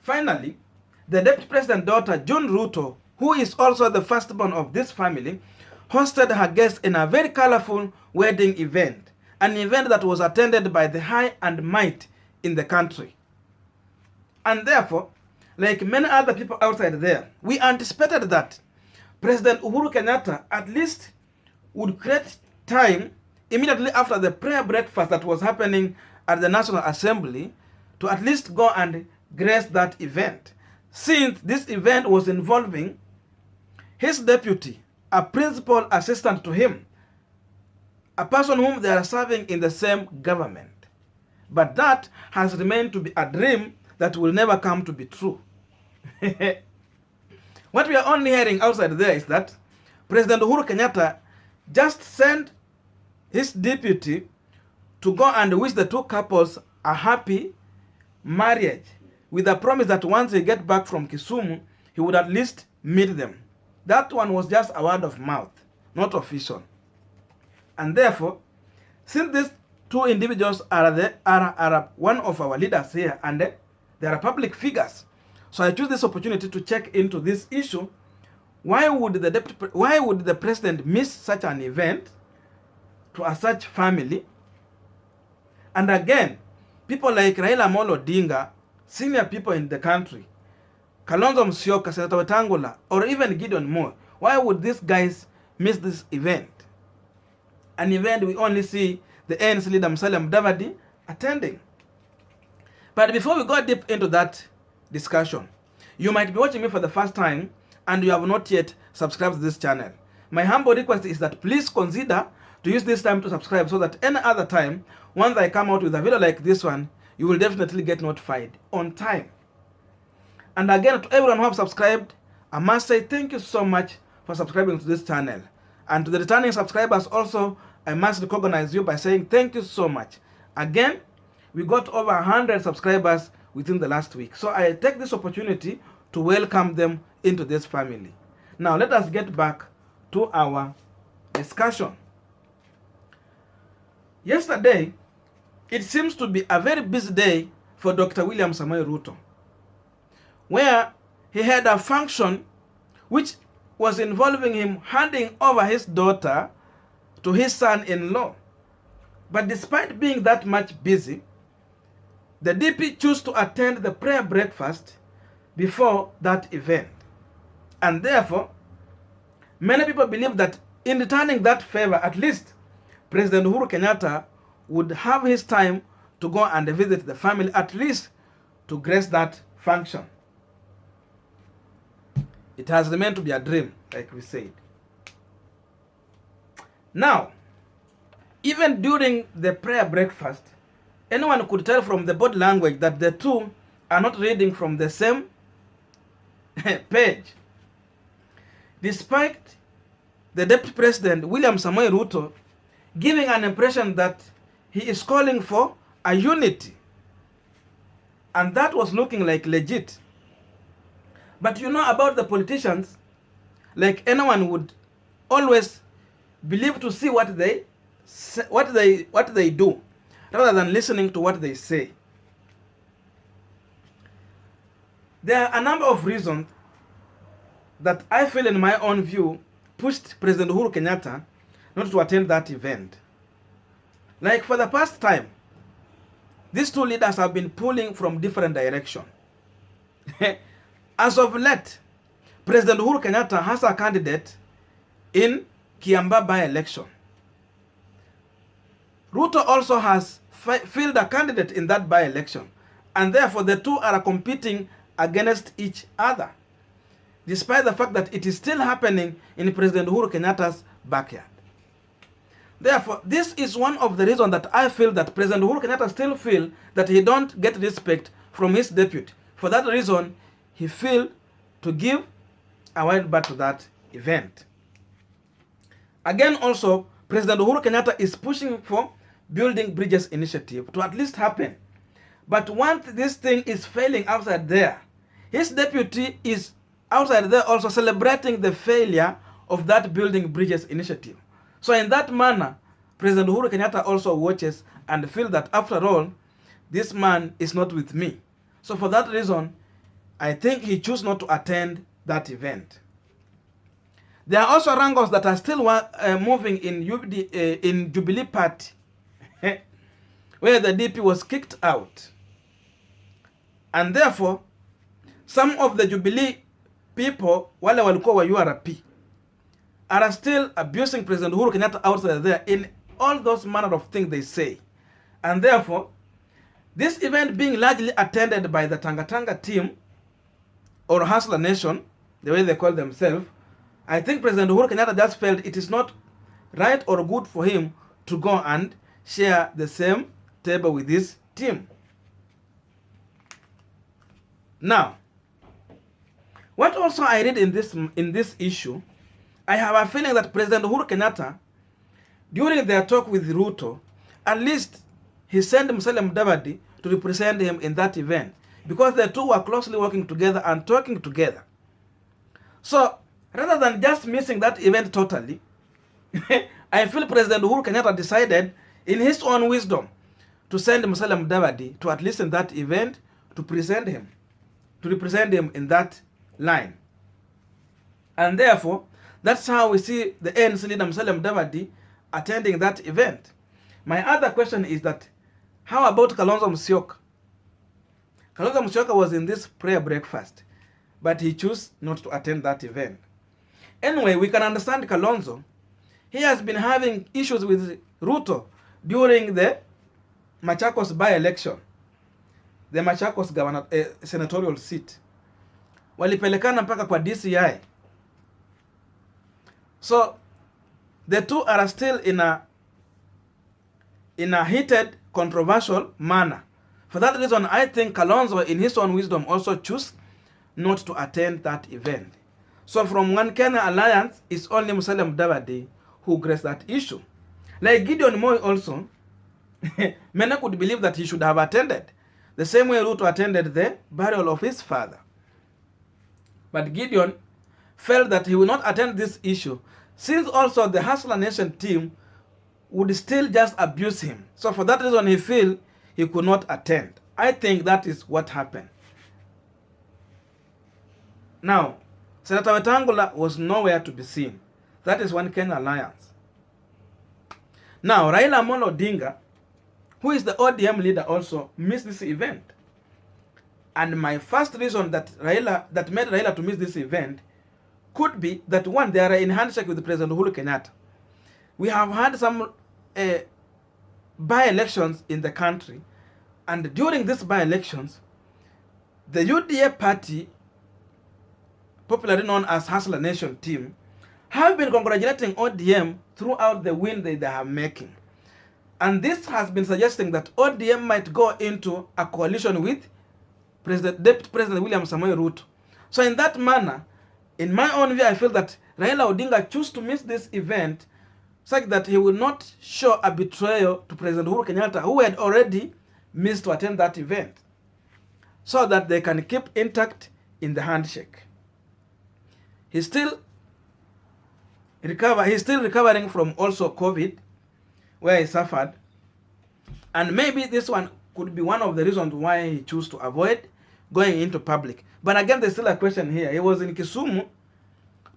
Finally, the Deputy President's daughter, Jun Ruto, who is also the firstborn of this family, hosted her guests in a very colorful wedding event, an event that was attended by the high and might in the country. And therefore, like many other people outside there, we anticipated that President Uhuru Kenyatta at least would create time immediately after the prayer breakfast that was happening at the National Assembly to at least go and grace that event, since this event was involving his deputy, a principal assistant to him, a person whom they are serving in the same government. But that has remained to be a dream that will never come to be true. What we are only hearing outside there is that President Uhuru Kenyatta just sent his deputy to go and wish the two couples a happy marriage, with a promise that once they get back from Kisumu, he would at least meet them. That one was just a word of mouth, not official. And therefore, since these two individuals are one of our leaders here, and they are public figures, so I choose this opportunity to check into this issue. Why would the president miss such an event to a such family? And again, people like Raila Odinga, senior people in the country, Kalonzo Musyoka, Senator Wetangula, or even Gideon Moore, why would these guys miss this event? An event we only see the ANC leader Musalia Mudavadi attending. But before we go deep into that discussion, you might be watching me for the first time and you have not yet subscribed to this channel. My humble request is that please consider to use this time to subscribe, so that any other time, once I come out with a video like this one, you will definitely get notified on time. And again, to everyone who have subscribed, I must say thank you so much for subscribing to this channel. And to the returning subscribers also, I must recognize you by saying thank you so much. Again, we got over 100 subscribers within the last week. So I take this opportunity to welcome them into this family. Now let us get back to our discussion. Yesterday, it seems to be a very busy day for Dr. William Ruto, where he had a function which was involving him handing over his daughter to his son-in-law. But despite being that much busy, the DP chose to attend the prayer breakfast before that event. And therefore, many people believe that in returning that favor, at least President Uhuru Kenyatta would have his time to go and visit the family, at least to grace that function. It has remained to be a dream, like we said. Now, even during the prayer breakfast, anyone could tell from the body language that the two are not reading from the same page. Despite the Deputy President, William Ruto, giving an impression that he is calling for a unity. And that was looking like legit. But you know about the politicians, like anyone would always believe to see what they do, rather than listening to what they say. There are a number of reasons that I feel, in my own view, pushed President Uhuru Kenyatta not to attend that event. Like for the past time, these two leaders have been pulling from different directions. As of late, President Uhuru Kenyatta has a candidate in Kiambaa by-election. Ruto also has fielded a candidate in that by-election, and therefore the two are competing against each other, despite the fact that it is still happening in President Uhuru Kenyatta's backyard. Therefore, this is one of the reasons that I feel that President Uhuru Kenyatta still feel that he don't get respect from his deputy. For that reason, he failed to give a wild bird to that event. Again, also, President Uhuru Kenyatta is pushing for Building Bridges initiative to at least happen. But once this thing is failing outside there, his deputy is outside there also celebrating the failure of that Building Bridges initiative. So in that manner, President Uhuru Kenyatta also watches and feels that after all, this man is not with me. So for that reason, I think he chose not to attend that event. There are also wrangles that are still moving in Jubilee Party, where the DP was kicked out. And therefore, some of the Jubilee people, wale walikuwa wa URP, are still abusing President Uhuru Kenyatta outside there in all those manner of things they say. And therefore, this event being largely attended by the Tanga team, or Hustler Nation, the way they call themselves, I think President Uhuru Kenyatta just felt it is not right or good for him to go and share the same table with this team. Now, what also I read in this issue, I have a feeling that President Uhuru Kenyatta, during their talk with Ruto, at least he sent Musalia Mudavadi to represent him in that event, because the two were closely working together and talking together. So, rather than just missing that event totally, I feel President Uhuru Kenyatta decided, in his own wisdom, to send Musalia Mudavadi to at least in that event to represent him in that line. And therefore, that's how we see the ANC leader Musalia Mudavadi attending that event. My other question is that, how about Kalonzo Musyoka? Kalonzo Musyoka was in this prayer breakfast, but he chose not to attend that event. Anyway, we can understand Kalonzo. He has been having issues with Ruto during the Machakos by-election, the Machakos senatorial seat. Walipelekana mpaka kwa DCI. So, the two are still in a heated, controversial manner. For that reason, I think Kalonzo, in his own wisdom, also chose not to attend that event. So from One Kenya Alliance, it's only Musalia Mudavadi who graced that issue. Like Gideon Moi also, many could believe that he should have attended, the same way Ruto attended the burial of his father. But Gideon felt that he will not attend this issue, since also the Hustler Nation team would still just abuse him. So for that reason, he felt he could not attend. I think that is what happened. Now, Senator Wetangula was nowhere to be seen. That is One Kenya Alliance. Now, Raila Odinga, who is the ODM leader, also missed this event. And my first reason that made Raila to miss this event could be that, one, they are in handshake with President Uhuru Kenyatta. We have had some by-elections in the country, and during these by-elections, the UDA party, popularly known as Hustler Nation team, have been congratulating ODM throughout the win they are making. And this has been suggesting that ODM might go into a coalition with Deputy President William Ruto. So in that manner, in my own view, I feel that Raila Odinga chose to miss this event such that he will not show a betrayal to President Uhuru Kenyatta, who had already missed to attend that event, so that they can keep intact in the handshake. He's still recovering from also COVID, where he suffered. And maybe this one could be one of the reasons why he chose to avoid going into public. But again, there's still a question here. He was in Kisumu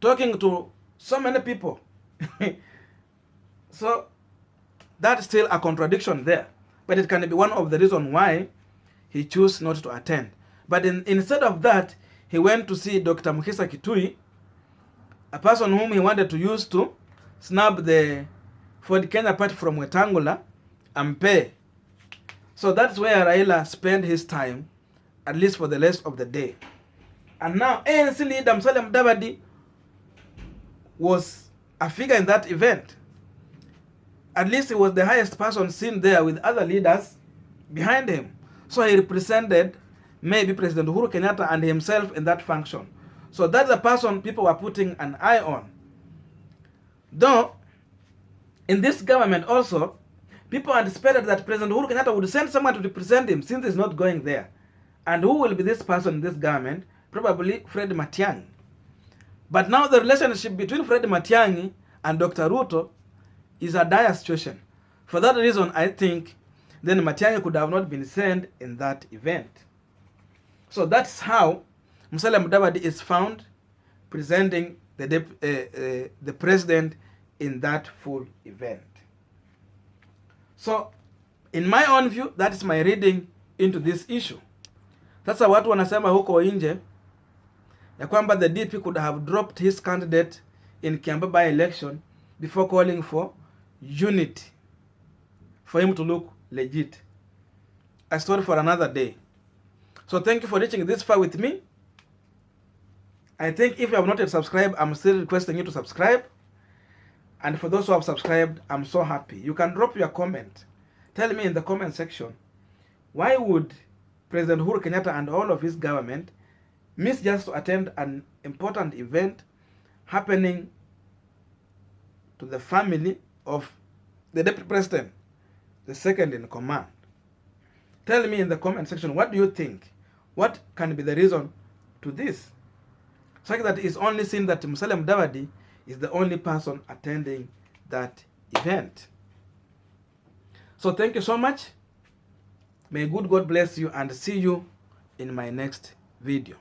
talking to so many people. So that's still a contradiction there. But it can be one of the reasons why he chose not to attend. But instead of that, he went to see Dr. Mukisa Kitui, a person whom he wanted to use to snub the Ford Kenya party from Wetangula and pay. So that's where Raila spent his time, at least for the rest of the day. And now ANC leader Musalia Mudavadi was a figure in that event. At least he was the highest person seen there with other leaders behind him. So he represented maybe President Uhuru Kenyatta and himself in that function. So that's the person people were putting an eye on. Though, in this government also, people anticipated that President Uhuru Kenyatta would send someone to represent him since he's not going there. And who will be this person in this government? Probably Fred Matiang'i. But now the relationship between Fred Matiang'i and Dr. Ruto is a dire situation. For that reason, I think then Matiang'i could have not been sent in that event. So that's how Musalia Mudavadi is found presenting the president in that full event. So, in my own view, that is my reading into this issue. Sasa watu wanasema huko nje ya kwamba the DP could have dropped his candidate in Kiambu by-election before calling for unity, for him to look legit. A story for another day. So thank you for reaching this far with me. I think if you have not yet subscribed, I'm still requesting you to subscribe. And for those who have subscribed, I'm so happy. You can drop your comment. Tell me in the comment section, why would President Uhuru Kenyatta and all of his government miss just to attend an important event happening to the family of the deputy president, the second in command? Tell me in the comment section, what do you think? What can be the reason to this? Such that it's only seen that Musalia Mudavadi is the only person attending that event. So thank you so much. May good God bless you, and see you in my next video.